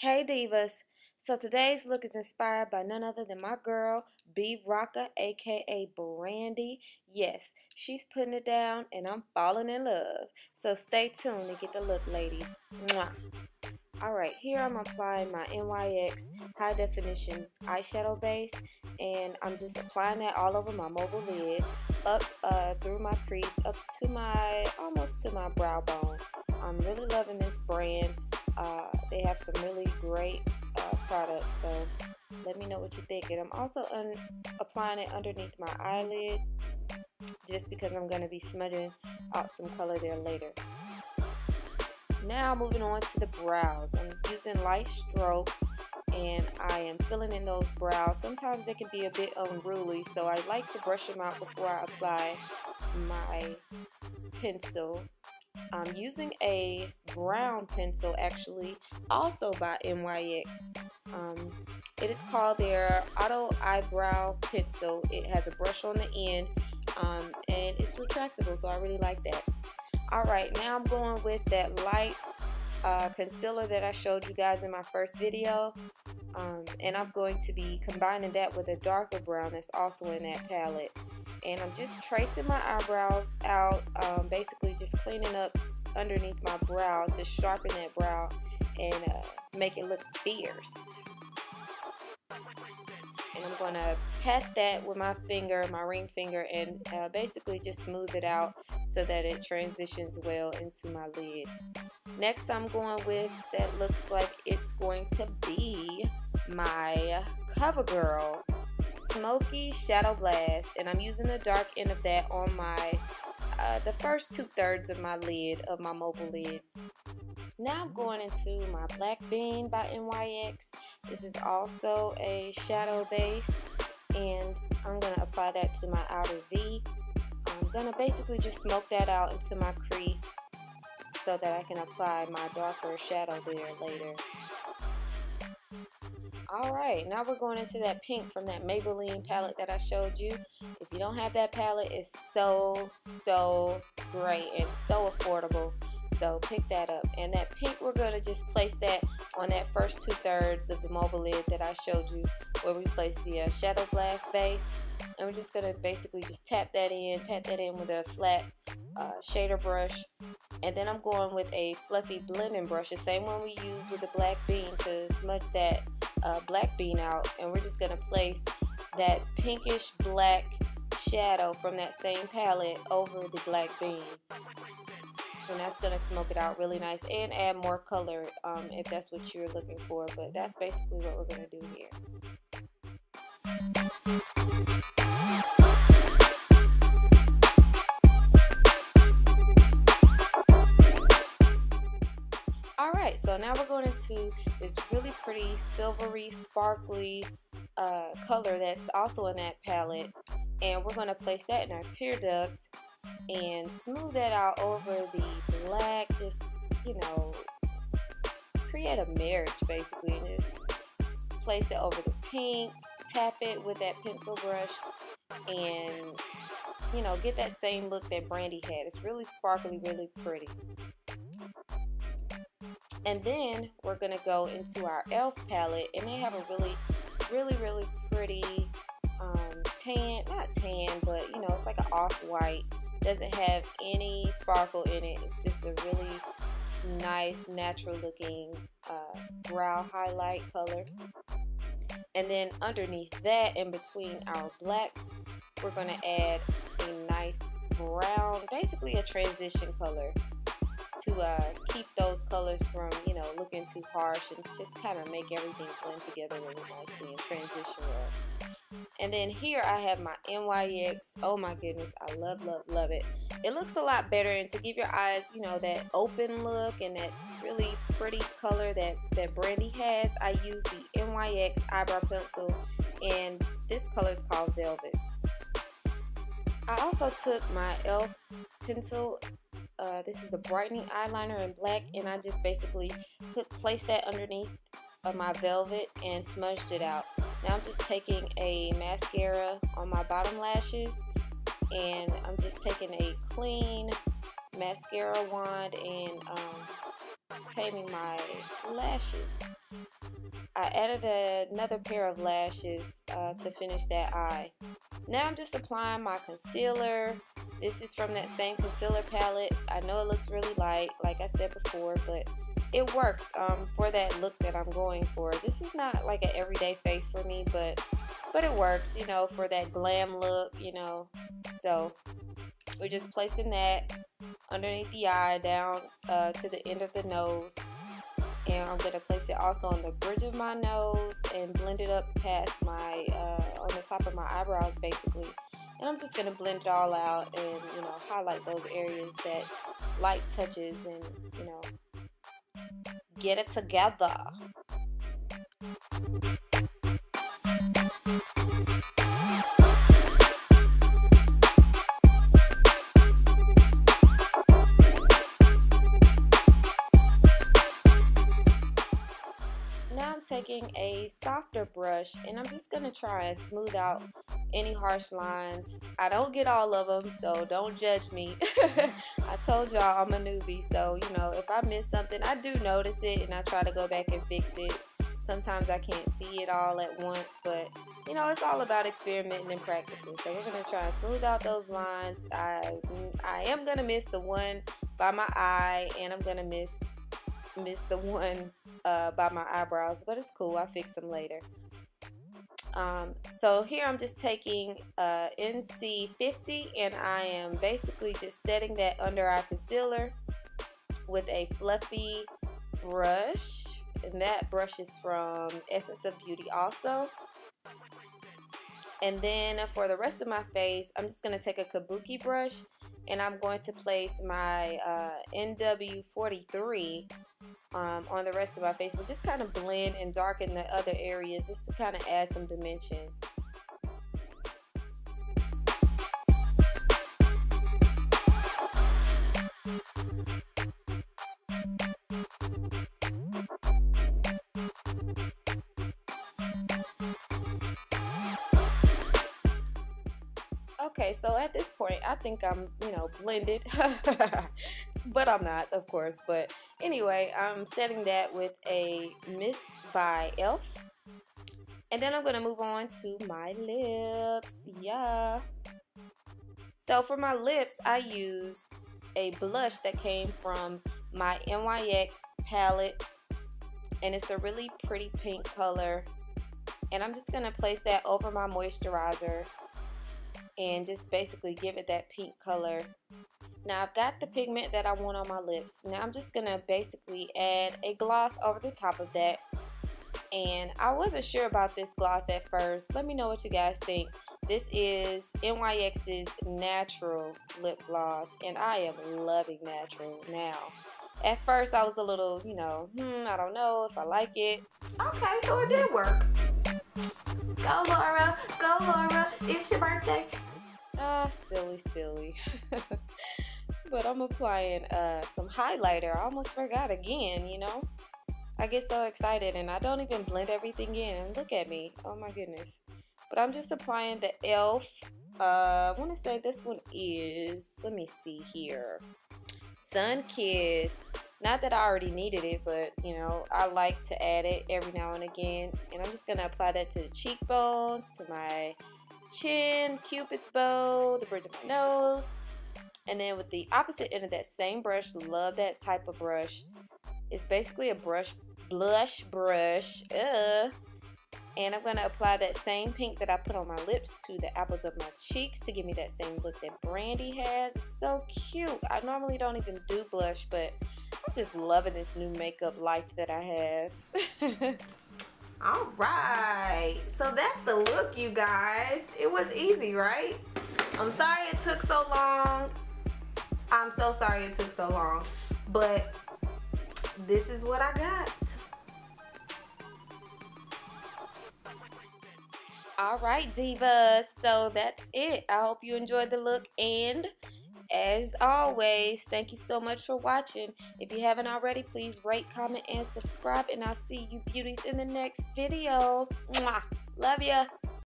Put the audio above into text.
Hey Divas! So today's look is inspired by none other than my girl, B Rocka, aka Brandy. Yes, she's putting it down and I'm falling in love. So stay tuned to get the look, ladies. Mwah. Alright, here I'm applying my NYX High Definition Eyeshadow Base, and I'm just applying that all over my mobile lid, up through my crease, up to almost to my brow bone. I'm really loving this brand. They have some really great products, so let me know what you think. And I'm also applying it underneath my eyelid, just because I'm going to be smudging out some color there later. Now moving on to the brows. I'm using light strokes and I am filling in those brows. Sometimes they can be a bit unruly, so I like to brush them out before I apply my pencil. I'm using a brown pencil, actually, also by NYX. It is called their Auto Eyebrow Pencil. It has a brush on the end, and it's retractable, so I really like that. Alright, now I'm going with that light concealer that I showed you guys in my first video, and I'm going to be combining that with a darker brown that's also in that palette. And I'm just tracing my eyebrows out, basically just cleaning up underneath my brow to sharpen that brow and make it look fierce. And I'm going to pat that with my finger, my ring finger, and basically just smooth it out so that it transitions well into my lid. Next, I'm going with that looks like it's going to be my Covergirl Smoky Shadow Blast, and I'm using the dark end of that on my the first 2/3 of my lid, of my mobile lid. Now I'm going into my Black Bean by NYX. This is also a shadow base, and I'm going to apply that to my outer V. I'm going to basically just smoke that out into my crease so that I can apply my darker shadow there later. Alright, now we're going into that pink from that Maybelline palette that I showed you. If you don't have that palette, it's so great and so affordable. So pick that up. And that pink, we're going to just place that on that first 2/3 of the mobile lid that I showed you, where we placed the Shadow Blast base. And we're just going to basically just tap that in, pat that in with a flat shader brush. And then I'm going with a fluffy blending brush, the same one we used with the Black Bean, to smudge that Black Bean out. And we're just going to place that pinkish black shadow from that same palette over the Black Bean. And that's going to smoke it out really nice and add more color if that's what you're looking for. But that's basically what we're going to do here. Alright, so now we're going into this really pretty silvery, sparkly color that's also in that palette. And we're going to place that in our tear duct and smooth that out over the black, just, you know, create a marriage basically. And just place it over the pink, tap it with that pencil brush, and, you know, get that same look that Brandy had. It's really sparkly, really pretty. And then we're going to go into our ELF palette, and they have a really pretty tan, not tan, but, you know, it's like an off-white. Doesn't have any sparkle in it. It's just a really nice, natural looking brow highlight color. And then underneath that, in between our black, we're going to add a nice brown, basically a transition color, to keep those colors from, you know, looking too harsh, and just kind of make everything blend together really nicely and transition well. And then here I have my NYX. Oh my goodness, I love it. It looks a lot better, and to give your eyes, you know, that open look and that really pretty color that Brandy has, I use the NYX eyebrow pencil, and this color is called Velvet. I also took my ELF pencil. This is a brightening eyeliner in black, and I just basically placed that underneath my Velvet and smudged it out. Now I'm just taking a mascara on my bottom lashes, and I'm just taking a clean mascara wand and taming my lashes. I added another pair of lashes to finish that eye. Now I'm just applying my concealer. This is from that same concealer palette. I know it looks really light, like I said before, but it works for that look that I'm going for. This is not like an everyday face for me, but it works, you know, for that glam look, you know. So we're just placing that underneath the eye down to the end of the nose. And I'm going to place it also on the bridge of my nose and blend it up past my, on the top of my eyebrows basically. And I'm just going to blend it all out and, you know, highlight those areas that light touches and, you know, get it together. Now I'm taking a softer brush and I'm just going to try and smooth out any harsh lines. I don't get all of them, so don't judge me. I told y'all I'm a newbie, so you know, if I miss something, I do notice it and I try to go back and fix it. Sometimes I can't see it all at once, but you know, it's all about experimenting and practicing. So we're going to try and smooth out those lines. I am going to miss the one by my eye, and I'm going to miss the ones by my eyebrows, but it's cool. I'll fix them later. So here I'm just taking NC 50 and I am basically just setting that under eye concealer with a fluffy brush, and that brush is from Essence of Beauty also. And then for the rest of my face, I'm just going to take a kabuki brush and I'm going to place my NW43 on the rest of my face, and just kind of blend and darken the other areas just to kind of add some dimension. Okay, so at this point, I think I'm, you know, blended, but I'm not, of course. But anyway, I'm setting that with a mist by ELF. And then I'm going to move on to my lips. Yeah. So for my lips, I used a blush that came from my NYX palette. And it's a really pretty pink color. And I'm just going to place that over my moisturizer and just basically give it that pink color. Now I've got the pigment that I want on my lips. Now I'm just gonna basically add a gloss over the top of that. And I wasn't sure about this gloss at first. Let me know what you guys think. This is NYX's natural lip gloss, and I am loving natural now. At first I was a little, you know, I don't know if I like it. Okay, so it did work. Go Laura, it's your birthday. Silly. But I'm applying some highlighter. I almost forgot again, you know. I get so excited and I don't even blend everything in. Look at me. Oh my goodness. But I'm just applying the ELF. I want to say this one is, let me see here, Sunkissed. Not that I already needed it, but you know, I like to add it every now and again. And I'm just going to apply that to the cheekbones, to my chin, cupid's bow, the bridge of my nose. And then with the opposite end of that same brush, love that type of brush. It's basically a blush brush. And I'm going to apply that same pink that I put on my lips to the apples of my cheeks to give me that same look that Brandy has. It's so cute. I normally don't even do blush, but I'm just loving this new makeup life that I have. Alright, so that's the look, you guys. It was easy, right? I'm sorry it took so long. I'm so sorry it took so long. But this is what I got. Alright, divas. So that's it. I hope you enjoyed the look, and as always, thank you so much for watching. If you haven't already, please rate, comment, and subscribe, and I'll see you beauties in the next video. Mwah. Love ya.